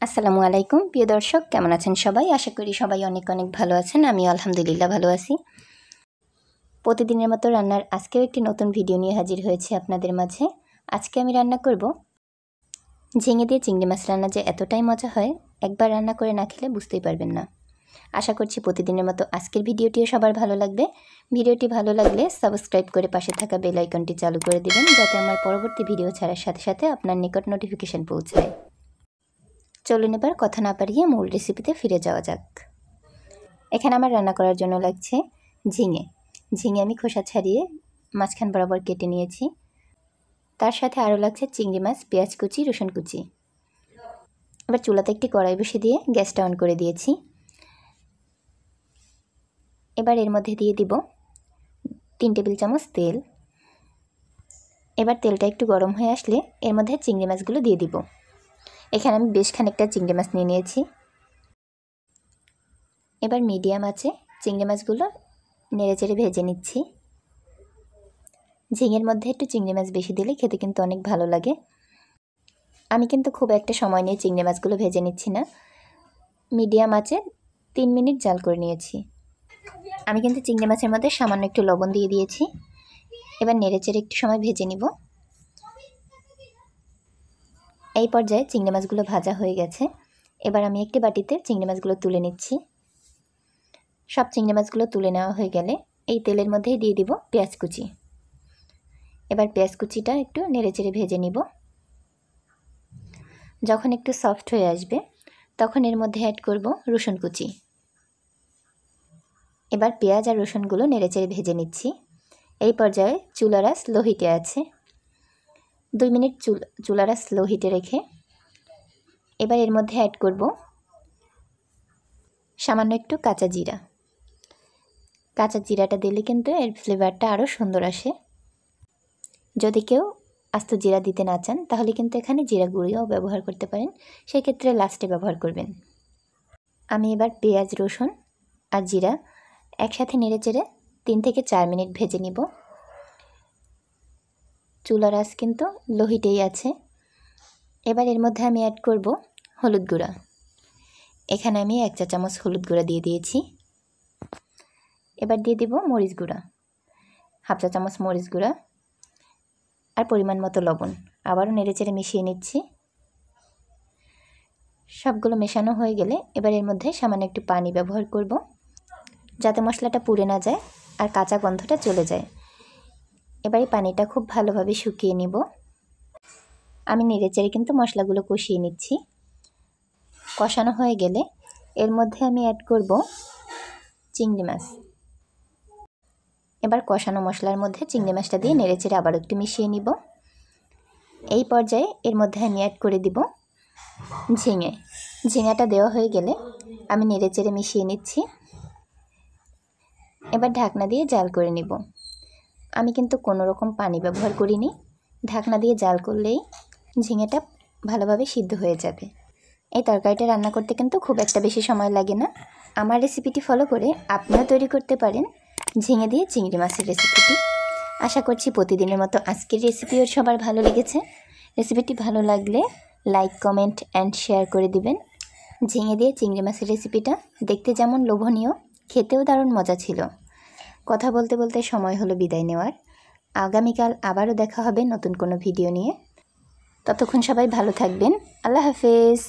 আসসালামু আলাইকুম প্রিয় দর্শক, কেমন আছেন সবাই? আশা করি সবাই অনেক অনেক ভালো আছেন। আমি আলহামদুলিল্লাহ ভালো আছি। প্রতিদিনের মতো রান্নার আজকেও একটি নতুন ভিডিও নিয়ে হাজির হয়েছে আপনাদের মাঝে। আজকে আমি রান্না করব ঝিঙে দিয়ে চিংড়ি মাছ রান্না। যে এতটাই মজা হয়, একবার রান্না করে না খেলে বুঝতেই পারবেন না। আশা করছি প্রতিদিনের মতো আজকের ভিডিওটিও সবার ভালো লাগবে। ভিডিওটি ভালো লাগলে সাবস্ক্রাইব করে পাশে থাকা বেল আইকনটি চালু করে দিবেন, যাতে আমার পরবর্তী ভিডিও ছাড়ার সাথে সাথে আপনার নিকট নোটিফিকেশন পৌঁছায়। চলুন এবার কথা না পারিয়ে মূল রেসিপিতে ফিরে যাওয়া যাক। এখানে আমার রান্না করার জন্য লাগছে ঝিঙে আমি খোসা ছাড়িয়ে মাঝখান বরাবর কেটে নিয়েছি। তার সাথে আরও লাগছে চিংড়ি মাছ, পেঁয়াজ কুচি, রসুন কুচি। এবার চুলাতে একটি কড়াই বসিয়ে দিয়ে গ্যাসটা অন করে দিয়েছি। এবার এর মধ্যে দিয়ে দিব 3 টেবিল চামচ তেল। এবার তেলটা একটু গরম হয়ে আসলে এর মধ্যে চিংড়ি মাছগুলো দিয়ে দিব। এখানে আমি বেশ খানিকটা চিংড়ি মাছ নিয়ে নিয়েছি। এবার মিডিয়াম আঁচে চিংড়ি মাছগুলো নেড়েচেড়ে ভেজে নিচ্ছি। ঝিঙের মধ্যে একটু চিংড়ি মাছ বেশি দিলে খেতে কিন্তু অনেক ভালো লাগে। আমি কিন্তু খুব একটা সময় নিয়ে চিংড়ি মাছগুলো ভেজে নিচ্ছি না, মিডিয়াম আঁচে 3 মিনিট জাল করে নিয়েছি। আমি কিন্তু চিংড়ি মাছের মধ্যে সামান্য একটু লবণ দিয়ে দিয়েছি। এবার নেড়েচেড়ে একটু সময় ভেজে নিব। এই পর্যায়ে চিংড়ি মাছগুলো ভাজা হয়ে গেছে। এবার আমি একটি বাটিতে চিংড়ি মাছগুলো তুলে নিচ্ছি। সব চিংড়ি মাছগুলো তুলে নেওয়া হয়ে গেলে এই তেলের মধ্যেই দিয়ে দিব পেঁয়াজ কুচি। এবার পেঁয়াজ কুচিটা একটু নেড়েচেড়ে ভেজে নিব। যখন একটু সফট হয়ে আসবে তখন এর মধ্যে অ্যাড করব রসুন কুচি। এবার পেঁয়াজ আর রসুনগুলো নেড়েচেড়ে ভেজে নিচ্ছি। এই পর্যায়ে চুলারা স্লো হিটে আছে। 2 মিনিট চুলারা স্লো হিটে রেখে এবার এর মধ্যে অ্যাড করব সামান্য একটু কাঁচা জিরা। কাঁচা জিরাটা দিলে কিন্তু এর ফ্লেভারটা আরও সুন্দর আসে। যদি কেউ আস্ত জিরা দিতে না চান তাহলে কিন্তু এখানে জিরা গুঁড়িও ব্যবহার করতে পারেন, সেই ক্ষেত্রে লাস্টে ব্যবহার করবেন। আমি এবার পেঁয়াজ, রসুন আর জিরা একসাথে নেড়েচেড়ে 3 থেকে 4 মিনিট ভেজে নিব। চুলার আঁচ কিন্তু লো হিটেই আছে। এবার এর মধ্যে আমি অ্যাড করব হলুদ গুঁড়া। এখানে আমি 1 চা চামচ হলুদ গুঁড়া দিয়ে দিয়েছি। এবার দিয়ে দিব মরিচ গুঁড়া, 1/2 চা চামচ মরিচ গুঁড়া আর পরিমাণ মতো লবণ। আবারও নেড়েচেড়ে মিশিয়ে নিচ্ছি। সবগুলো মেশানো হয়ে গেলে এবার এর মধ্যে সামান্য একটু পানি ব্যবহার করব, যাতে মশলাটা পুড়ে না যায় আর কাঁচা গন্ধটা চলে যায়। এবার এই পানিটা খুব ভালোভাবে শুকিয়ে নিব। আমি নেড়েচেড়ে কিন্তু মশলাগুলো কষিয়ে নিচ্ছি। কষানো হয়ে গেলে এর মধ্যে আমি অ্যাড করব চিংড়ি মাছ। এবার কষানো মশলার মধ্যে চিংড়ি মাছটা দিয়ে নেড়েচেড়ে আবার একটু মিশিয়ে নিব। এই পর্যায়ে এর মধ্যে আমি অ্যাড করে দিব ঝিঙাটা দেওয়া হয়ে গেলে আমি নেড়েচেড়ে মিশিয়ে নিচ্ছি। এবার ঢাকনা দিয়ে জাল করে নিব। আমি কিন্তু কোনো রকম পানি ব্যবহার করিনি। ঢাকনা দিয়ে জাল করলেই ঝিঙেটা ভালোভাবে সিদ্ধ হয়ে যাবে। এই তরকারিটা রান্না করতে কিন্তু খুব একটা বেশি সময় লাগে না। আমার রেসিপিটি ফলো করে আপনিও তৈরি করতে পারেন ঝিঙে দিয়ে চিংড়ি মাছের রেসিপিটি। আশা করছি প্রতিদিনের মতো আজকের রেসিপিও সবার ভালো লেগেছে। রেসিপিটি ভালো লাগলে লাইক, কমেন্ট অ্যান্ড শেয়ার করে দিবেন। ঝিঙে দিয়ে চিংড়ি মাছের রেসিপিটা দেখতে যেমন লোভনীয়, খেতেও দারুণ মজা ছিল। কথা বলতে বলতে সময় হলো বিদায় নেওয়ার। আগামীকাল আবারও দেখা হবে নতুন কোনো ভিডিও নিয়ে। ততক্ষণ সবাই ভালো থাকবেন। আল্লাহ হাফেজ।